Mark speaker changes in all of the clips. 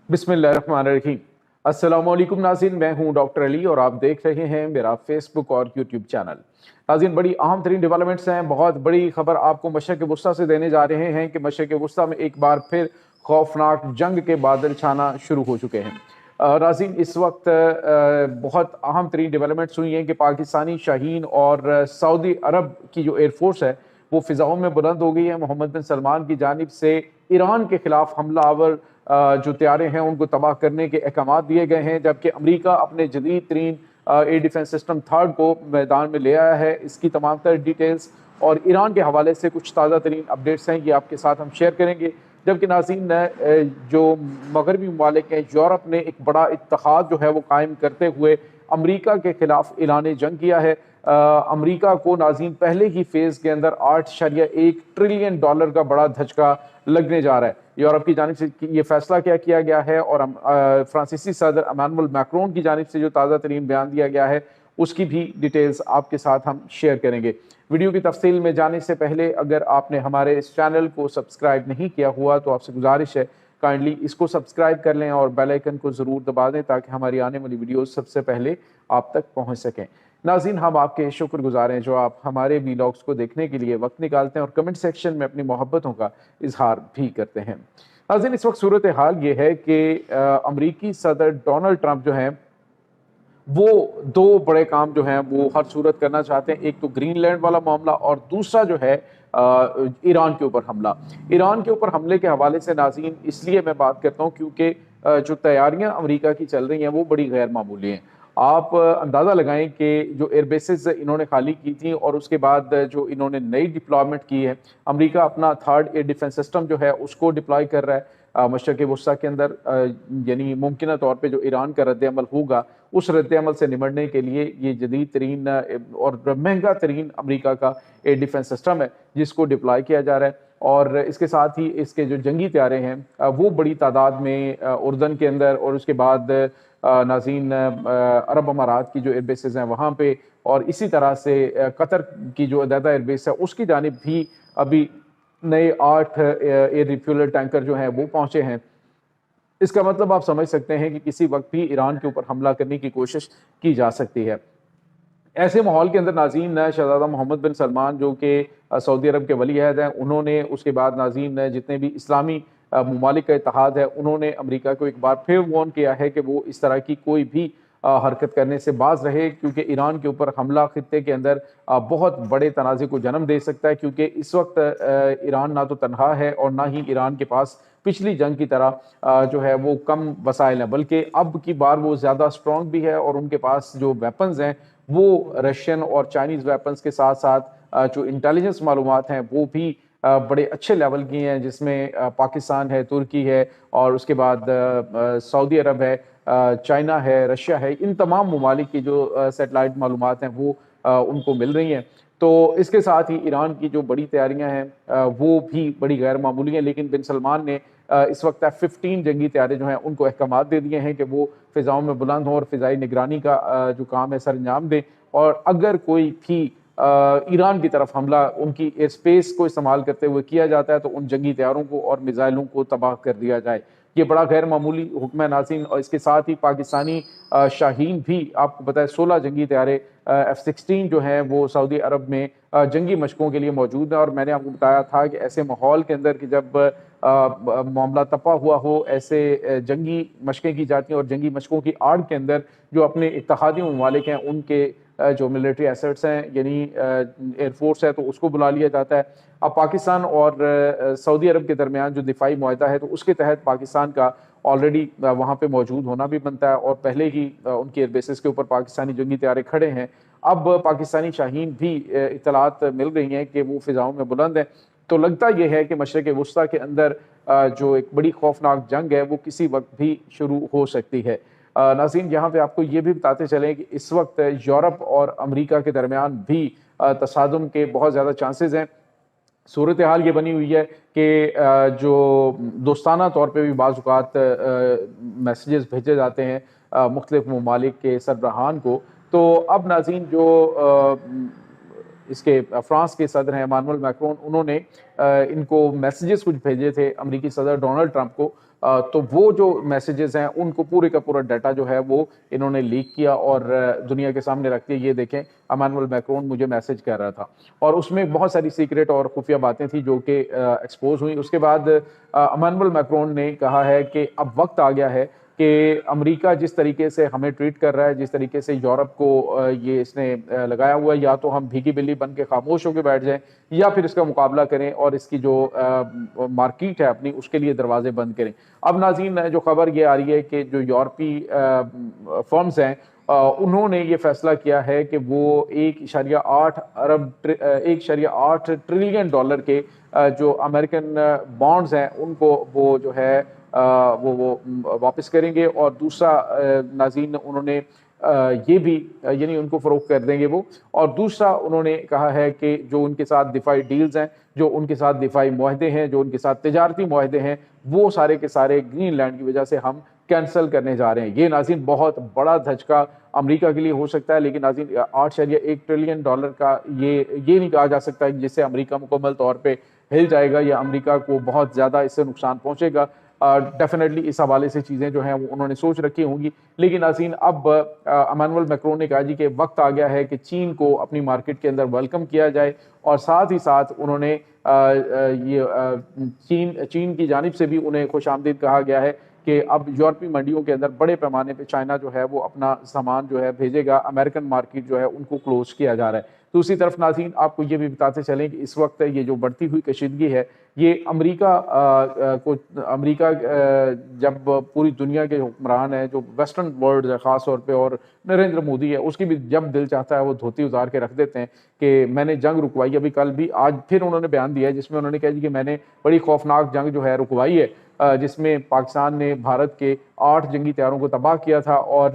Speaker 1: बिस्मिल्लाहिर्रहमानिर्रहीम। अस्सलाम वालेकुम नाज़रीन, मैं हूं डॉक्टर अली और आप देख रहे हैं मेरा फेसबुक और यूट्यूब चैनल। नाज़रीन, बड़ी अहम तरीन डेवलपमेंट्स हैं। बहुत बड़ी खबर आपको मशरिक़ वुस्ता से देने जा रहे हैं कि मशरिक़ वुस्ता में एक बार फिर खौफनाक जंग के बादल छाना शुरू हो चुके हैं। नाज़रीन, इस वक्त बहुत अहम तरीन डेवलपमेंट्स हुई हैं कि पाकिस्तानी शाहीन और सऊदी अरब की जो एयरफोर्स है वो फ़िज़ाओं में बुलंद हो गई है। मोहम्मद बिन सलमान की जानिब से ईरान के खिलाफ हमलावर जो तैयारे हैं उनको तबाह करने के अहकाम दिए गए हैं, जबकि अमरीका अपने जदीद तरीन एयर डिफेंस सिस्टम थर्ड को मैदान में ले आया है। इसकी तमाम तर डिटेल्स और ईरान के हवाले से कुछ ताज़ा तरीन अपडेट्स हैं, ये आपके साथ हम शेयर करेंगे। जबकि नाज़रीन, जो मगरबी ममालिक हैं, यूरोप ने एक बड़ा इत्तेहाद जो है वो कायम करते हुए अमरीका के खिलाफ ऐलान जंग किया है। अमरीका को नाज़रीन पहले ही फेज़ के अंदर $8.1 ट्रिलियन का बड़ा धचका लगने जा रहा है। यूरोप की जानिब से ये फैसला क्या किया गया है और फ्रांसीसी सदर इमानुएल मैक्रोन की जानिब से जो ताज़ा तरीन बयान दिया गया है उसकी भी डिटेल्स आपके साथ हम शेयर करेंगे। वीडियो की तफसील में जाने से पहले अगर आपने हमारे इस चैनल को सब्सक्राइब नहीं किया हुआ तो आपसे गुजारिश है काइंडली इसको सब्सक्राइब कर लें और बेल आइकन को ज़रूर दबा दें ताकि हमारी आने वाली वीडियोस सबसे पहले आप तक पहुंच सकें। नाज़रीन, हम आपके शुक्रगुजार हैं जो आप हमारे वीलॉग्स को देखने के लिए वक्त निकालते हैं और कमेंट सेक्शन में अपनी मोहब्बतों का इजहार भी करते हैं। नाज़रीन, इस वक्त सूरत हाल ये है कि अमरीकी सदर डोनाल्ड ट्रंप जो हैं वो दो बड़े काम जो हैं वो हर सूरत करना चाहते हैं। एक तो ग्रीनलैंड वाला मामला और दूसरा जो है ईरान के ऊपर हमला। ईरान के ऊपर हमले के हवाले से नाज़रीन इसलिए मैं बात करता हूँ क्योंकि जो तैयारियां अमेरिका की चल रही हैं वो बड़ी गैर मामूली हैं। आप अंदाज़ा लगाएं कि जो एयरबेसेस इन्होंने खाली की थी और उसके बाद जो इन्होंने नई डिप्लॉयमेंट की है, अमेरिका अपना थर्ड एयर डिफेंस सिस्टम जो है उसको डिप्लॉय कर रहा है मशरक़ वुस्ता के अंदर। यानी मुमकिन तौर पे जो ईरान का रद्द-ए-अमल होगा उस रद्द-ए-अमल से निमटने के लिए ये जदीद तरीन और महंगा तरीन अमेरिका का एयर डिफेंस सिस्टम है जिसको डिप्लॉय किया जा रहा है। और इसके साथ ही इसके जो जंगी तैयारे हैं वो बड़ी तादाद में उर्दन के अंदर और उसके बाद नाज़रीन अरब अमारात की जो एयरबेसेस हैं वहाँ पे और इसी तरह से कतर की जो अदादा एयरबेस है उसकी जानिब भी अभी नए 8 एयर रिफ्यूल टैंकर जो हैं वो पहुंचे हैं। इसका मतलब आप समझ सकते हैं कि किसी वक्त भी ईरान के ऊपर हमला करने की कोशिश की जा सकती है। ऐसे माहौल के अंदर नाज़रीन शहज़ादा मोहम्मद बिन सलमान जो कि सऊदी अरब के वली अहद हैं, उन्होंने उसके बाद नाज़रीन जितने भी इस्लामी ममालिक का इत्तेहाद है उन्होंने अमेरिका को एक बार फिर वार्न किया है कि वो इस तरह की कोई भी हरकत करने से बाज रहे क्योंकि ईरान के ऊपर हमला खित्ते के अंदर बहुत बड़े तनाज़े को जन्म दे सकता है। क्योंकि इस वक्त ईरान ना तो तनहा है और ना ही ईरान के पास पिछली जंग की तरह जो है वो कम वसाइल हैं, बल्कि अब की बार वो ज़्यादा स्ट्रॉन्ग भी है और उनके पास जो वेपन्स हैं वो रशियन और चाइनीज़ वेपन्स के साथ साथ जो इंटेलिजेंस मालूमात हैं वो भी बड़े अच्छे लेवल की हैं, जिसमें पाकिस्तान है, तुर्की है और उसके बाद सऊदी अरब है, चाइना है, रशिया है। इन तमाम ममालिक की जो सेटेलाइट मालूमात हैं वो उनको मिल रही हैं। तो इसके साथ ही ईरान की जो बड़ी तैयारियां हैं वो भी बड़ी गैर मामूली हैं। लेकिन बिन सलमान ने इस वक्त F-15 जंगी तैयारे जो हैं उनको अहकाम दे दिए हैं कि वो फ़िज़ाओं में बुलंद हों और फ़िज़ाई निगरानी का जो काम है सर अंजाम दें। और अगर कोई भी ईरान की तरफ हमला उनकी एयर स्पेस को इस्तेमाल करते हुए किया जाता है तो उन जंगी तैयारों को और मिसाइलों को तबाह कर दिया जाए। ये बड़ा गैर मामूली हुक्म है नाज़रीन। और इसके साथ ही पाकिस्तानी शाहीन भी आपको पता है 16 जंगी तैयारे F-16 जो हैं वो सऊदी अरब में जंगी मशकों के लिए मौजूद है। और मैंने आपको बताया था कि ऐसे माहौल के अंदर कि जब मामला तपा हुआ हो, ऐसे जंगी मशकें की जाती हैं और जंगी मशकों की आड़ के अंदर जो अपने इत्तेहादी ममालिक हैं उनके जो मिलिट्री एसेट्स हैं यानी एयरफोर्स है तो उसको बुला लिया जाता है। अब पाकिस्तान और सऊदी अरब के दरमियान जो दिफाई मुआहदा है तो उसके तहत पाकिस्तान का ऑलरेडी वहाँ पे मौजूद होना भी बनता है और पहले ही उनकी एयरबेसिस के ऊपर पाकिस्तानी जंगी तैयारे खड़े हैं। अब पाकिस्तानी शाहीन भी इत्तलात मिल रही हैं कि वो फ़िज़ाओं में बुलंद हैं। तो लगता यह है कि मशरिक़ वुस्ता के अंदर जो एक बड़ी खौफनाक जंग है वो किसी वक्त भी शुरू हो सकती है। नाज़रीन, यहाँ पे आपको ये भी बताते चलें कि इस वक्त यूरोप और अमेरिका के दरमियान भी तसादुम के बहुत ज़्यादा चांसेस हैं। सूरत हाल ये बनी हुई है कि जो दोस्ताना तौर पे भी बाज़ औक़ात मैसेजेस भेजे जाते हैं मुख्तलिफ़ ममालिक के सरबराहान को। तो अब नाज़रीन जो इसके फ्रांस के सदर हैं इमानुएल मैक्रोन, उन्होंने इनको मैसेजेस कुछ भेजे थे अमेरिकी सदर डोनाल्ड ट्रंप को تو وہ جو میسیجز ہیں ان کو پورے کا پورا ڈیٹا جو ہے وہ انہوں نے لیک کیا اور دنیا کے سامنے رکھ دیا. یہ دیکھیں امانوئل میکرون مجھے میسیج کر رہا تھا اور اس میں بہت ساری سیکریٹ اور خفیہ باتیں تھیں جو کہ ایکسپوز ہوئی. اس کے بعد امانوئل میکرون نے کہا ہے کہ اب وقت آ گیا ہے کہ امریکہ جس طریقے سے ہمیں ٹریٹ کر رہا ہے, جس طریقے سے یورپ کو یہ اس نے لگایا ہوا ہے, یا تو ہم بھیگی بلی بن کے خاموش ہو کے بیٹھ جائیں یا پھر اس کا مقابلہ کریں اور اس کی جو مارکیٹ ہے اپنی اس کے لیے دروازے بند کریں. اب ناظرین جو خبر یہ آ رہی ہے کہ جو یورپی فرمز ہیں انہوں نے یہ فیصلہ کیا ہے کہ وہ 1.8 ٹریلین ڈالر کے جو امریکن بانڈز ہیں ان کو وہ جو ہے وہ واپس کریں گے, اور دوسرا ناظرین انہوں نے یہ بھی یعنی ان کو فروخت کر دیں گے وہ, اور دوسرا انہوں نے کہا ہے کہ جو ان کے ساتھ دفاعی ڈیلز ہیں, جو ان کے ساتھ دفاعی معاہدے ہیں, جو ان کے ساتھ تجارتی معاہدے ہیں, وہ سارے کے سارے گرین لینڈ کی وجہ سے ہم کینسل کرنے جا رہے ہیں. یہ ناظرین بہت بڑا دھچکا امریکہ کے لیے ہو سکتا ہے, لیکن ناظرین 8.1 ٹریلین ڈالر کا یہ نہیں کہا جا سکتا جس سے امریکہ مکمل طور پہ ہل جائے گا یا امریکہ کو بہت زیادہ اس سے نقصان پہنچے گا. ڈیفینیٹلی اس حوالے سے چیزیں جو ہیں وہ انہوں نے سوچ رکھی ہوں گی, لیکن ناظرین اب امانوئل میکرون نے کہا جی کہ وقت آ گیا ہے کہ چین کو اپنی مارکیٹ کے اندر ویلکم کیا جائے, اور ساتھ ہی ساتھ انہوں نے چین کی جانب سے بھی انہیں خوش آمدید کہا گیا ہے کہ اب یورپی منڈیوں کے اندر بڑے پیمانے پہ چائنا جو ہے وہ اپنا سامان جو ہے بھیجے گا, امریکن مارکیٹ جو ہے ان کو کلوز کیا جا رہا ہے. دوسری طرف ناظرین آپ کو یہ بھی بتاتے چلیں کہ اس وقت یہ جو بڑھتی ہوئی کشیدگی ہے یہ امریکہ جب پوری دنیا کے حکمران ہیں جو ویسٹرن ورلڈ ہے خاص طور پہ, اور نریندر مودی ہے اس کی بھی جب دل چاہتا ہے وہ دھوتی اتار کے رکھ دیتے ہیں کہ میں نے جنگ رکوائی. ابھی کل بھی آج پھر انہوں نے بیان دیا ہے جس میں انہوں نے کہا جی کہ میں نے بڑی خوفناک جنگ جو ہے رکوائی ہے, جس میں پاکستان نے بھارت کے 8 جنگی طیاروں کو تباہ کیا تھا اور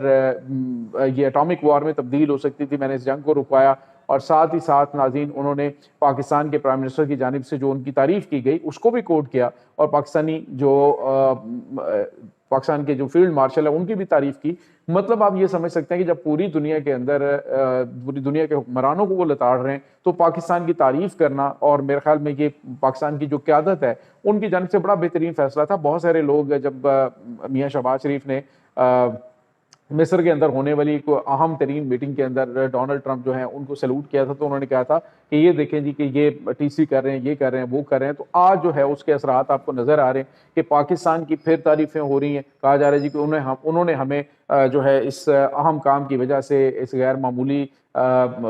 Speaker 1: یہ اٹامک وار میں تبدیل ہو سکتی تھی. میں نے اس جنگ کو رکوایا, اور ساتھ ہی ساتھ ناظرین انہوں نے پاکستان کے پرائم منسٹر کی جانب سے جو ان کی تعریف کی گئی اس کو بھی کوٹ کیا, اور پاکستان کے جو فیلڈ مارشل ہے ان کی بھی تعریف کی. مطلب آپ یہ سمجھ سکتے ہیں کہ جب پوری دنیا کے اندر پوری دنیا کے حکمرانوں کو وہ لتاڑ رہے ہیں تو پاکستان کی تعریف کرنا, اور میرے خیال میں یہ پاکستان کی جو قیادت ہے ان کی جانب سے بڑا بہترین فیصلہ تھا. بہت سارے لوگ جب میاں شہباز شریف نے مصر کے اندر ہونے والی کوئی اہم ترین میٹنگ کے اندر ڈونلڈ ٹرمپ جو ہیں ان کو سلوٹ کیا تھا, تو انہوں نے کہا تھا کہ یہ دیکھیں جی کہ یہ ٹی سی کر رہے ہیں, یہ کر رہے ہیں, وہ کر رہے ہیں. تو آج جو ہے اس کے اثرات آپ کو نظر آ رہے ہیں کہ پاکستان کی پھر تعریفیں ہو رہی ہیں. کہا جا رہا ہے جی کہ انہوں نے ہمیں جو ہے اس اہم کام کی وجہ سے اس غیر معمولی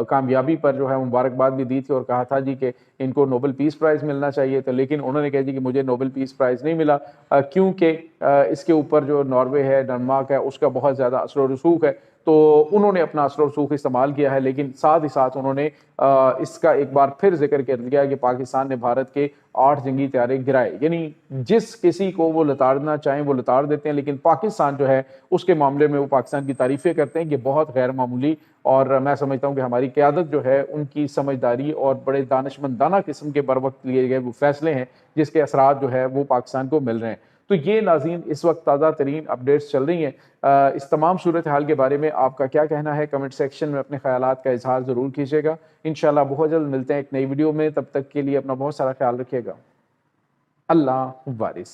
Speaker 1: کامیابی پر جو ہے مبارکباد بھی دی تھی, اور کہا تھا جی کہ ان کو نوبل پیس پرائز ملنا چاہیے تھا, لیکن انہوں نے کہا جی کہ مجھے نوبل پیس پرائز نہیں ملا کیونکہ اس کے اوپر جو ناروے ہے, ڈنمارک ہے, اس کا بہت زیادہ اثر و رسوخ ہے. تو انہوں نے اپنا اثر و رسوخ استعمال کیا ہے, لیکن ساتھ ہی ساتھ انہوں نے اس کا ایک بار پھر ذکر کر دیا کہ پاکستان نے بھارت کے 8 جنگی طیارے گرائے. یعنی جس کسی کو وہ لتاڑنا چاہیں وہ لتاڑ دیتے ہیں, لیکن پاکستان جو ہے اس کے معاملے میں وہ پاکستان کی تعریفیں کرتے ہیں. یہ بہت غیر معمولی, اور میں سمجھتا ہوں کہ ہماری قیادت جو ہے ان کی سمجھداری اور بڑے دانشمندانہ قسم کے بر وقت لیے گئے وہ فیصلے ہیں جس کے اثرات جو ہے وہ پاکستان کو مل رہے ہیں. تو یہ ناظرین اس وقت تازہ ترین اپڈیٹس چل رہی ہیں. اس تمام صورتحال کے بارے میں آپ کا کیا کہنا ہے؟ کمنٹ سیکشن میں اپنے خیالات کا اظہار ضرور کیجیے گا. انشاءاللہ بہت جلد ملتے ہیں ایک نئی ویڈیو میں, تب تک کے لیے اپنا بہت سارا خیال رکھیے گا. اللہ وارث.